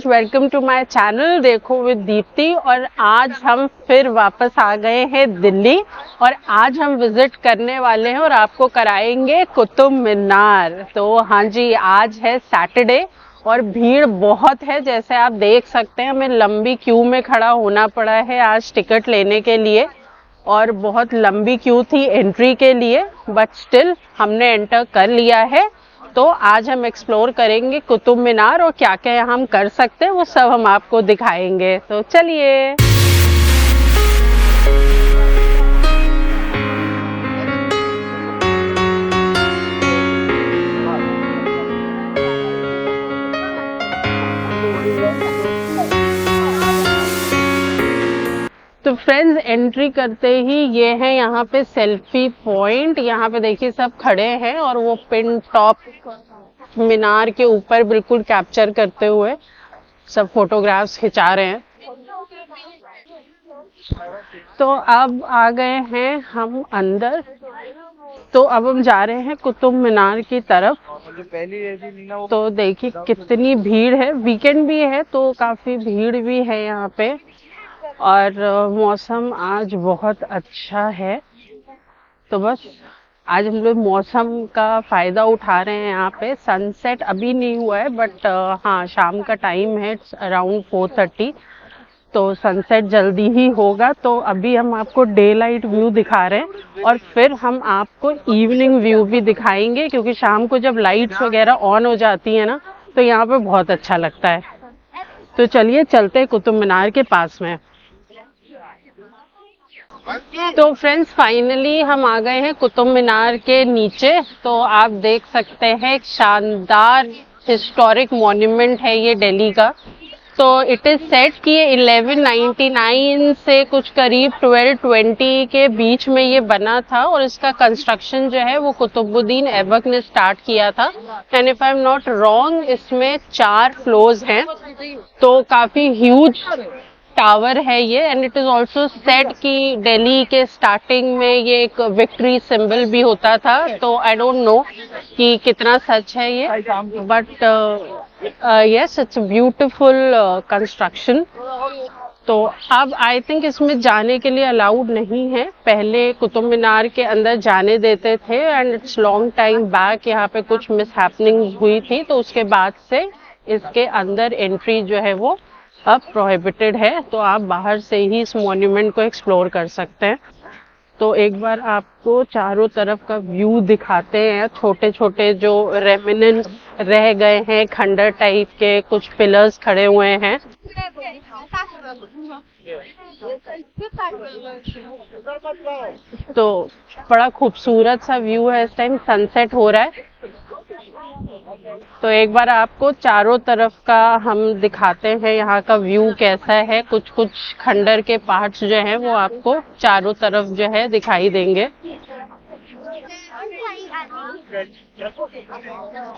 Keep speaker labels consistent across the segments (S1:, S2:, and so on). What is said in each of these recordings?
S1: Friends, welcome to my channel देखो with Deepti. और आज हम फिर वापस आ गए हैं दिल्ली और आज हम विजिट करने वाले हैं और आपको कराएंगे कुतुब मीनार। तो हाँ जी, आज है सैटरडे और भीड़ बहुत है, जैसे आप देख सकते हैं। हमें लंबी क्यू में खड़ा होना पड़ा है आज टिकट लेने के लिए और बहुत लंबी क्यू थी एंट्री के लिए, बट स्टिल हमने एंटर कर लिया है। तो आज हम एक्सप्लोर करेंगे कुतुब मीनार और क्या क्या हम कर सकते हैं वो सब हम आपको दिखाएंगे। तो चलिए। तो फ्रेंड्स, एंट्री करते ही ये है यहाँ पे सेल्फी पॉइंट। यहाँ पे देखिए सब खड़े हैं और वो पिन टॉप मीनार के ऊपर बिल्कुल कैप्चर करते हुए सब फोटोग्राफ्स खिंचा रहे हैं। तो अब आ गए हैं हम अंदर। तो अब हम जा रहे हैं कुतुब मीनार की तरफ। तो देखिए कितनी भीड़ है, वीकेंड भी है तो काफी भीड़ भी है यहाँ पे और मौसम आज बहुत अच्छा है। तो बस आज हम लोग मौसम का फायदा उठा रहे हैं। यहाँ पे सनसेट अभी नहीं हुआ है, बट हाँ शाम का टाइम है, अराउंड 4:30, तो सनसेट जल्दी ही होगा। तो अभी हम आपको डे लाइट व्यू दिखा रहे हैं और फिर हम आपको इवनिंग व्यू भी दिखाएंगे, क्योंकि शाम को जब लाइट्स वगैरह ऑन हो जाती है ना तो यहाँ पे बहुत अच्छा लगता है। तो चलिए चलते हैं कुतुब मीनार के पास में। तो फ्रेंड्स, फाइनली हम आ गए हैं कुतुब मीनार के नीचे। तो आप देख सकते हैं एक शानदार हिस्टोरिक मॉन्यूमेंट है ये दिल्ली का। तो इट इज सेट कि ये 1199 से कुछ करीब 1220 के बीच में ये बना था और इसका कंस्ट्रक्शन जो है वो कुतुबुद्दीन ऐबक ने स्टार्ट किया था। And if I am not wrong, इसमें 4 फ्लोर्स हैं, तो काफी ह्यूज टावर है ये। And it is also set कि दिल्ली के स्टार्टिंग में ये एक विक्ट्री सिंबल भी होता था। तो आई डोंट नो कि कितना सच है ये, but yes, it's beautiful construction. तो अब आई थिंक इसमें जाने के लिए अलाउड नहीं है, पहले कुतुब मीनार के अंदर जाने देते थे and it's long time back यहाँ पे कुछ मिसहैपनिंग हुई थी, तो उसके बाद से इसके अंदर एंट्री जो है वो अब प्रोहिबिटेड है। तो आप बाहर से ही इस मॉन्यूमेंट को एक्सप्लोर कर सकते हैं। तो एक बार आपको चारों तरफ का व्यू दिखाते हैं। छोटे छोटे जो रेमिनेंट्स रह गए हैं, खंडर टाइप के कुछ पिलर्स खड़े हुए हैं। तो बड़ा खूबसूरत सा व्यू है, इस टाइम सनसेट हो रहा है। तो एक बार आपको चारों तरफ का हम दिखाते हैं यहाँ का व्यू कैसा है। कुछ कुछ खंडर के पार्ट्स जो हैं वो आपको चारों तरफ जो है दिखाई देंगे।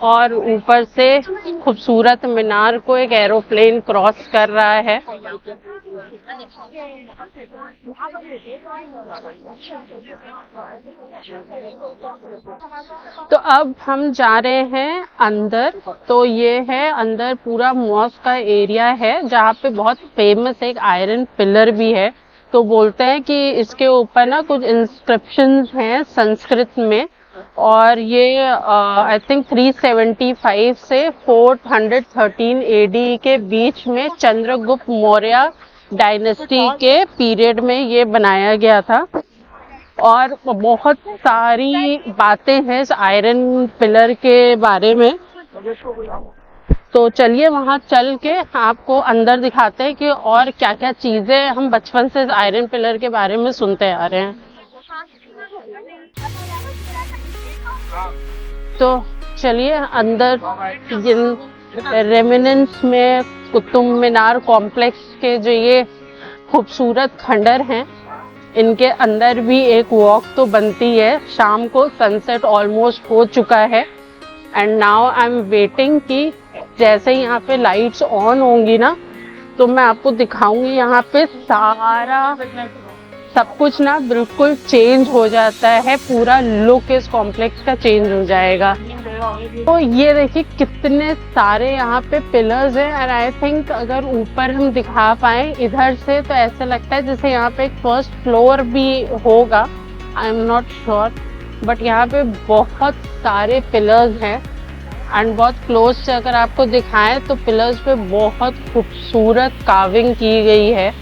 S1: और ऊपर से खूबसूरत मीनार को एक एरोप्लेन क्रॉस कर रहा है। तो अब हम जा रहे हैं अंदर। तो ये है अंदर पूरा मॉस्क का एरिया है, जहाँ पे बहुत फेमस एक आयरन पिलर भी है। तो बोलते हैं कि इसके ऊपर ना कुछ इंस्क्रिप्शंस हैं संस्कृत में, और ये आई थिंक 375 से 413 एडी के बीच में चंद्रगुप्त मौर्य डायनेस्टी के पीरियड में ये बनाया गया था। और बहुत सारी बातें हैं इस आयरन पिलर के बारे में। तो चलिए वहां चल के आपको अंदर दिखाते हैं कि और क्या क्या चीजें हम बचपन से इस आयरन पिलर के बारे में सुनते आ रहे हैं। तो चलिए अंदर जिन रेमिनेंट्स में कुतुब मीनार कॉम्प्लेक्स के जो ये खूबसूरत खंडर हैं, इनके अंदर भी एक वॉक तो बनती है। शाम को सनसेट ऑलमोस्ट हो चुका है and now I am waiting कि जैसे ही यहाँ पे लाइट्स ऑन होंगी ना तो मैं आपको दिखाऊंगी। यहाँ पे सारा सब कुछ ना बिल्कुल चेंज हो जाता है, पूरा लुक इस कॉम्प्लेक्स का चेंज हो जाएगा। तो ये देखिए कितने सारे यहाँ पे पिलर्स हैं और आई थिंक अगर ऊपर हम दिखा पाए इधर से तो ऐसा लगता है जैसे यहाँ पे एक फर्स्ट फ्लोर भी होगा, आई एम नॉट श्योर, बट यहाँ पे बहुत सारे पिलर्स हैं एंड बहुत क्लोज से अगर आपको दिखाएं तो पिलर्स पे बहुत खूबसूरत कार्विंग की गई है,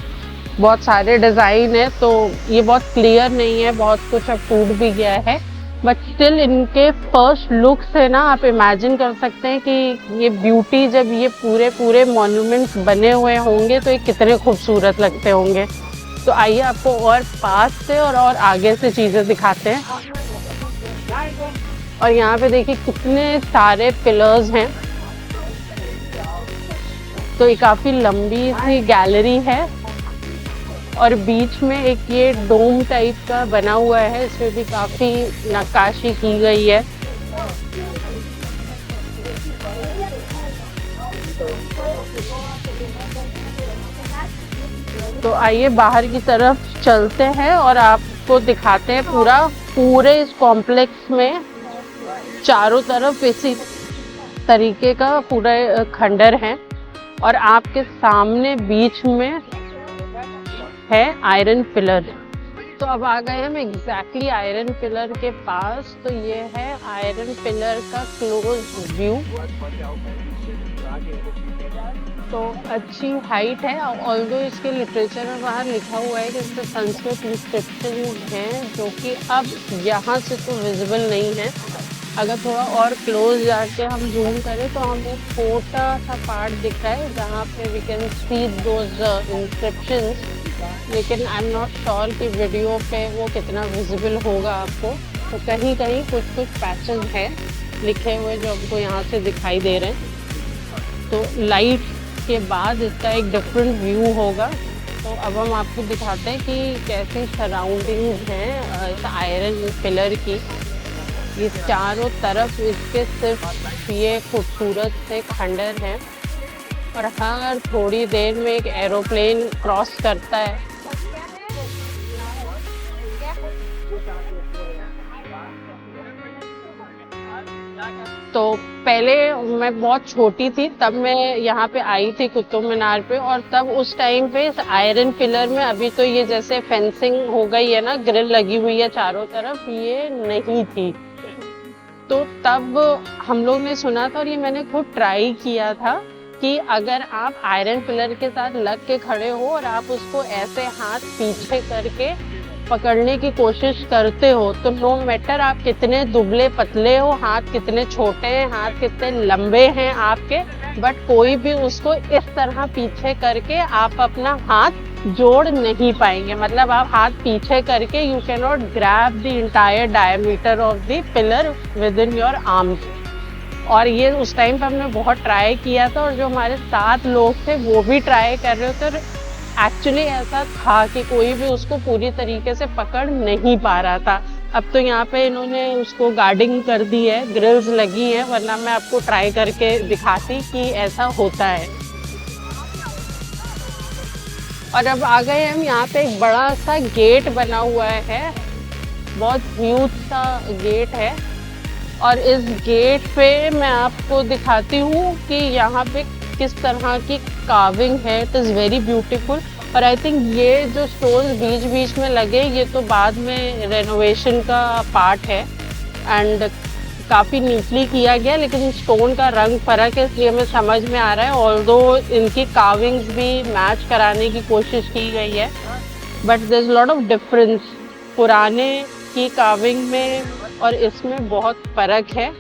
S1: बहुत सारे डिज़ाइन है, तो ये बहुत क्लियर नहीं है, बहुत कुछ अब टूट भी गया है, बट स्टिल इनके फर्स्ट लुक से ना आप इमेजिन कर सकते हैं कि ये ब्यूटी जब ये पूरे पूरे मॉन्यूमेंट्स बने हुए होंगे तो ये कितने खूबसूरत लगते होंगे। तो आइए आपको और पास से और आगे से चीज़ें दिखाते हैं। और यहाँ पे देखिए कितने सारे पिलर्स हैं, तो ये काफ़ी लंबी सी गैलरी है और बीच में एक ये डोम टाइप का बना हुआ है, इसमें भी काफ़ी नक्काशी की गई है। तो आइए बाहर की तरफ चलते हैं और आपको दिखाते हैं पूरे इस कॉम्प्लेक्स में चारों तरफ इसी तरीके का पूरा खंडर है और आपके सामने बीच में है आयरन पिलर। तो अब आ गए हम एग्जैक्टली आयरन पिलर के पास। तो ये है आयरन पिलर का क्लोज व्यू। तो अच्छी हाइट है, ऑल्दो इसके लिटरेचर में बाहर लिखा हुआ है कि इस पर संस्कृत इंस्क्रिप्शन हैं जो कि अब यहाँ से तो विजिबल नहीं है। अगर थोड़ा और क्लोज जाके हम जूम करें तो हमें छोटा सा पार्ट दिख रहा है जहाँ पे we can see those inscriptions, लेकिन आई एम नॉट श्योर कि वीडियो पे वो कितना विजिबल होगा आपको। तो कहीं कहीं कुछ पैचेस हैं लिखे हुए जो आपको यहाँ से दिखाई दे रहे हैं। तो लाइट के बाद इसका एक डिफरेंट व्यू होगा। तो अब हम आपको दिखाते हैं कि कैसी सराउंडिंग्स हैं इस आयरन पिलर की। ये चारों तरफ इसके सिर्फ ये खूबसूरत से खंडर हैं और हर थोड़ी देर में एक एरोप्लेन क्रॉस करता है। तो पहले मैं बहुत छोटी थी तब मैं यहाँ पे आई थी कुतुब मीनार पे, और तब उस टाइम पे इस आयरन पिलर में, अभी तो ये जैसे फेंसिंग हो गई है ना, ग्रिल लगी हुई है चारों तरफ, ये नहीं थी। तो तब हम लोग ने सुना था और ये मैंने खुद ट्राई किया था कि अगर आप आयरन पिलर के साथ लग के खड़े हो और आप उसको ऐसे हाथ पीछे करके पकड़ने की कोशिश करते हो तो नो मैटर आप कितने दुबले पतले हो, हाथ कितने छोटे हैं, हाथ कितने लंबे हैं आपके, बट कोई भी उसको इस तरह पीछे करके आप अपना हाथ जोड़ नहीं पाएंगे। मतलब आप हाथ पीछे करके you can not grab the entire diameter of the pillar with in your arms. और ये उस टाइम पर हमने बहुत ट्राई किया था और जो हमारे साथ लोग थे वो भी ट्राई कर रहे थे। एक्चुअली ऐसा था कि कोई भी उसको पूरी तरीके से पकड़ नहीं पा रहा था। अब तो यहाँ पे इन्होंने उसको गार्डिंग कर दी है, ग्रिल्स लगी हैं, वरना मैं आपको ट्राई करके दिखाती कि ऐसा होता है। और अब आ गए हम यहाँ पे एक बड़ा सा गेट बना हुआ है, बहुत ह्यूज सा गेट है और इस गेट पे मैं आपको दिखाती हूँ कि यहाँ पे किस तरह की कार्विंग है। It is very beautiful. और आई थिंक ये जो स्टोन बीच बीच में लगे ये तो बाद में रेनोवेशन का पार्ट है एंड काफ़ी नीटली किया गया, लेकिन स्टोन का रंग फ़र्क है इसलिए हमें समझ में आ रहा है। ऑल्दो इनकी कार्विंग्स भी मैच कराने की कोशिश की गई है, but there is lot of difference पुराने की कार्विंग में और इसमें बहुत फ़र्क है।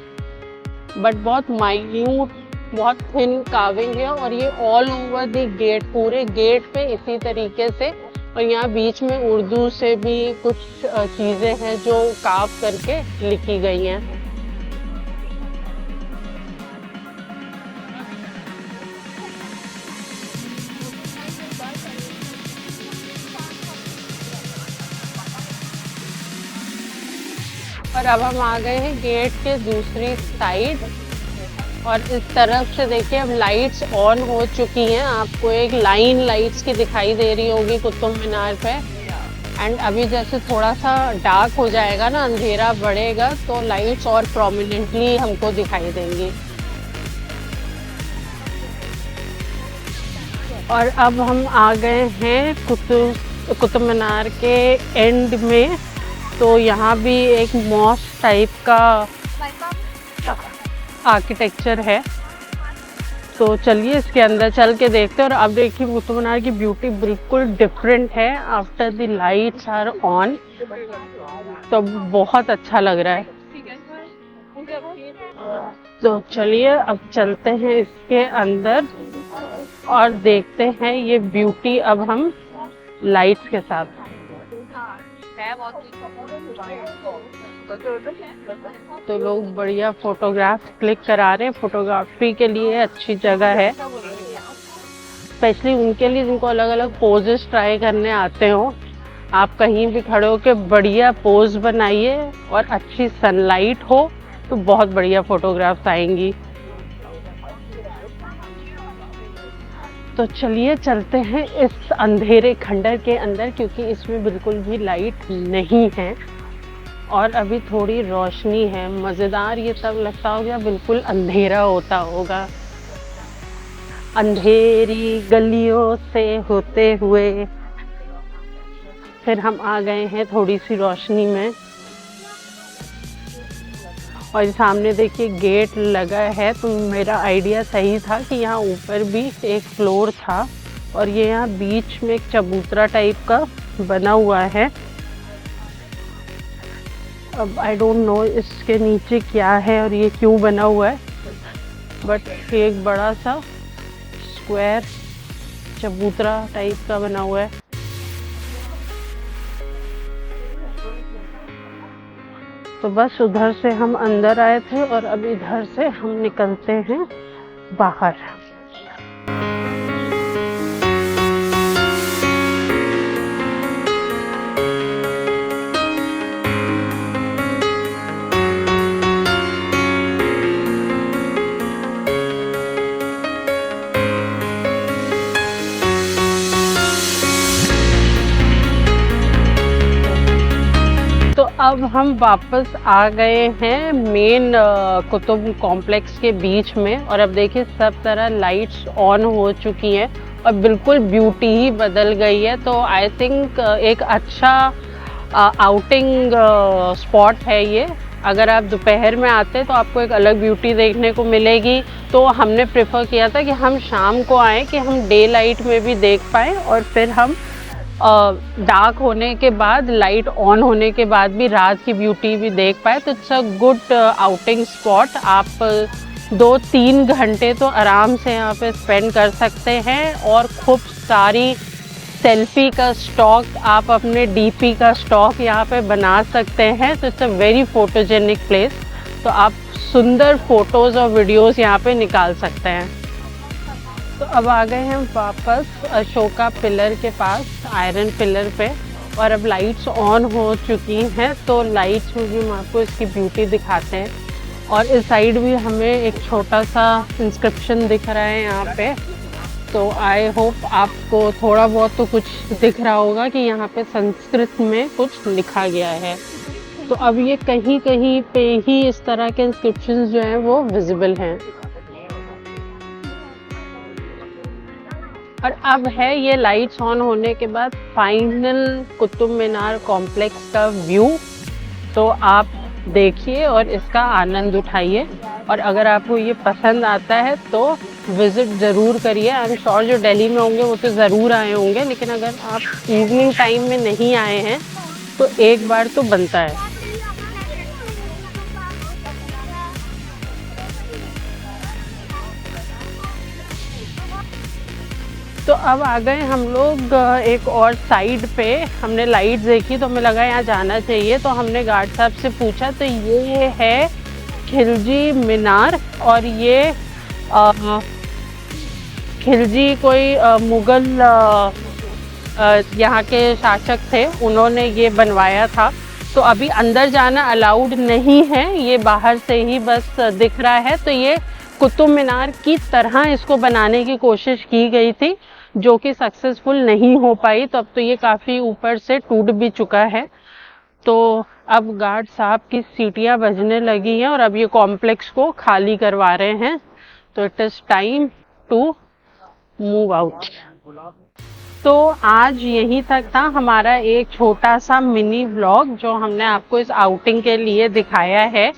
S1: बट बहुत माइन्यूट, बहुत थिन कार्विंग है और ये ऑल ओवर द गेट, पूरे गेट पे इसी तरीके से। और यहाँ बीच में उर्दू से भी कुछ चीज़ें हैं जो कार्व करके लिखी गई हैं। और अब हम आ गए हैं गेट के दूसरी साइड और इस तरफ से देखिए अब लाइट्स ऑन हो चुकी हैं। आपको एक लाइन लाइट्स की दिखाई दे रही होगी कुतुब मीनार पे। एंड अभी जैसे थोड़ा सा डार्क हो जाएगा ना, अंधेरा बढ़ेगा, तो लाइट्स और प्रोमिनेंटली हमको दिखाई देंगी। और अब हम आ गए हैं कुतुब मीनार के एंड में। तो यहाँ भी एक मॉस्क टाइप का आर्किटेक्चर है, तो चलिए इसके अंदर चल के देखते हैं। और अब देखिए कुतुब मीनार की ब्यूटी बिल्कुल डिफरेंट है after the lights are on, तो बहुत अच्छा लग रहा है। तो चलिए अब चलते हैं इसके अंदर और देखते हैं ये ब्यूटी अब हम लाइट्स के साथ। तो लोग बढ़िया फोटोग्राफ क्लिक करा रहे हैं। फोटोग्राफी के लिए अच्छी जगह है, स्पेशली उनके लिए जिनको अलग अलग पोजेस ट्राई करने आते हो। आप कहीं भी खड़े होकर बढ़िया पोज बनाइए और अच्छी सनलाइट हो तो बहुत बढ़िया फोटोग्राफ्स आएंगी। तो चलिए चलते हैं इस अंधेरे खंडर के अंदर, क्योंकि इसमें बिल्कुल भी लाइट नहीं है और अभी थोड़ी रोशनी है। मज़ेदार ये तब लगता होगा बिल्कुल अंधेरा होता होगा। अंधेरी गलियों से होते हुए फिर हम आ गए हैं थोड़ी सी रोशनी में। और सामने देखिए गेट लगा है, तो मेरा आइडिया सही था कि यहाँ ऊपर भी एक फ्लोर था और ये यहाँ बीच में एक चबूतरा टाइप का बना हुआ है। अब आई डोंट नो इसके नीचे क्या है और ये क्यों बना हुआ है, बट एक बड़ा सा स्क्वायर चबूतरा टाइप का बना हुआ है। तो बस उधर से हम अंदर आए थे और अब इधर से हम निकलते हैं बाहर। अब हम वापस आ गए हैं मेन कुतुब कॉम्प्लेक्स के बीच में और अब देखिए सब तरह लाइट्स ऑन हो चुकी हैं और बिल्कुल ब्यूटी ही बदल गई है। तो आई थिंक एक अच्छा आउटिंग स्पॉट है ये। अगर आप दोपहर में आते हैं तो आपको एक अलग ब्यूटी देखने को मिलेगी। तो हमने प्रेफर किया था कि हम शाम को आएँ कि हम डे लाइट में भी देख पाएँ और फिर हम डार्क होने के बाद, लाइट ऑन होने के बाद भी रात की ब्यूटी भी देख पाए। तो it's a good outing spot. आप 2-3 घंटे तो आराम से यहाँ पे स्पेंड कर सकते हैं और खूब सारी सेल्फी का स्टॉक, आप अपने डीपी का स्टॉक यहाँ पे बना सकते हैं। तो it's a very photogenic place. तो आप सुंदर फोटोज़ और वीडियोज़ यहाँ पे निकाल सकते हैं। तो अब आ गए हैं वापस अशोका पिलर के पास, आयरन पिलर पे, और अब लाइट्स ऑन हो चुकी हैं। तो लाइट्स में भी हम आपको इसकी ब्यूटी दिखाते हैं। और इस साइड भी हमें एक छोटा सा इंस्क्रिप्शन दिख रहा है यहाँ पे। तो आई होप आपको थोड़ा बहुत तो कुछ दिख रहा होगा कि यहाँ पे संस्कृत में कुछ लिखा गया है। तो अब ये कहीं कहीं पे ही इस तरह के इंस्क्रिप्शंस जो हैं वो विजिबल हैं। और अब है ये लाइट्स ऑन होने के बाद फाइनल कुतुब मीनार कॉम्प्लेक्स का व्यू। तो आप देखिए और इसका आनंद उठाइए। और अगर आपको ये पसंद आता है तो विज़िट ज़रूर करिए। आई एम श्योर जो दिल्ली में होंगे वो तो ज़रूर आए होंगे, लेकिन अगर आप इवनिंग टाइम में नहीं आए हैं तो एक बार तो बनता है। तो अब आ गए हम लोग एक और साइड पे। हमने लाइट देखी तो हमें लगा यहाँ जाना चाहिए, तो हमने गार्ड साहब से पूछा। तो ये है खिलजी मीनार और ये खिलजी कोई मुग़ल यहाँ के शासक थे, उन्होंने ये बनवाया था। तो अभी अंदर जाना अलाउड नहीं है, ये बाहर से ही बस दिख रहा है। तो ये कुतुब मीनार की तरह इसको बनाने की कोशिश की गई थी, जो कि सक्सेसफुल नहीं हो पाई। तो अब तो ये काफ़ी ऊपर से टूट भी चुका है। तो अब गार्ड साहब की सीटियां बजने लगी हैं और अब ये कॉम्प्लेक्स को खाली करवा रहे हैं। तो it is time to move out. तो आज यहीं तक था हमारा एक छोटा सा मिनी व्लॉग जो हमने आपको इस आउटिंग के लिए दिखाया है।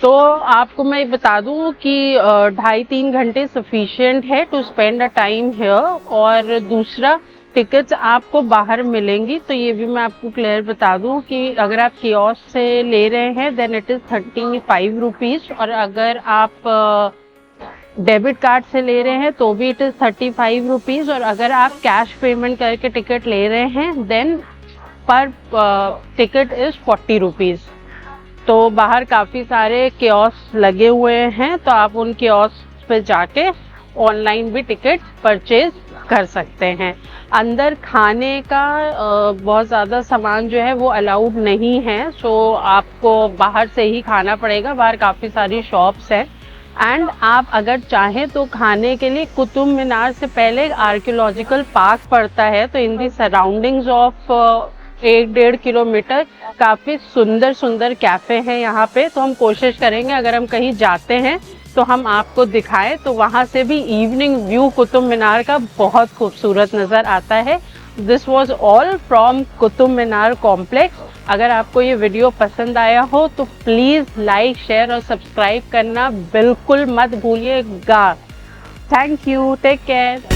S1: तो आपको मैं बता दूं कि 2.5-3 घंटे सफिशिएंट है to spend a time here. और दूसरा, टिकट्स आपको बाहर मिलेंगी। तो ये भी मैं आपको क्लियर बता दूं कि अगर आप कियोस्क से ले रहे हैं देन इट इज़ 35 रुपीज़, और अगर आप डेबिट कार्ड से ले रहे हैं तो भी इट इज़ 35 रुपीज़, और अगर आप कैश पेमेंट करके टिकट ले रहे हैं देन पर टिकट इज़ 40 रुपीज़। तो बाहर काफ़ी सारे कियोस्क लगे हुए हैं, तो आप उन कियोस्क पे जाके ऑनलाइन भी टिकट परचेज कर सकते हैं। अंदर खाने का बहुत ज़्यादा सामान जो है वो अलाउड नहीं है, सो आपको बाहर से ही खाना पड़ेगा। बाहर काफ़ी सारी शॉप्स हैं। एंड आप अगर चाहें तो खाने के लिए कुतुब मीनार से पहले आर्कियोलॉजिकल पार्क पड़ता है। तो इन दी सराउंडिंग्स ऑफ 1-1.5 किलोमीटर काफ़ी सुंदर सुंदर कैफ़े हैं यहाँ पे। तो हम कोशिश करेंगे अगर हम कहीं जाते हैं तो हम आपको दिखाएं। तो वहाँ से भी इवनिंग व्यू कुतुब मीनार का बहुत खूबसूरत नज़र आता है। This was all from Qutub Minar complex. अगर आपको ये वीडियो पसंद आया हो तो प्लीज़ लाइक, शेयर और सब्सक्राइब करना बिल्कुल मत भूलिएगा। Thank you, take care.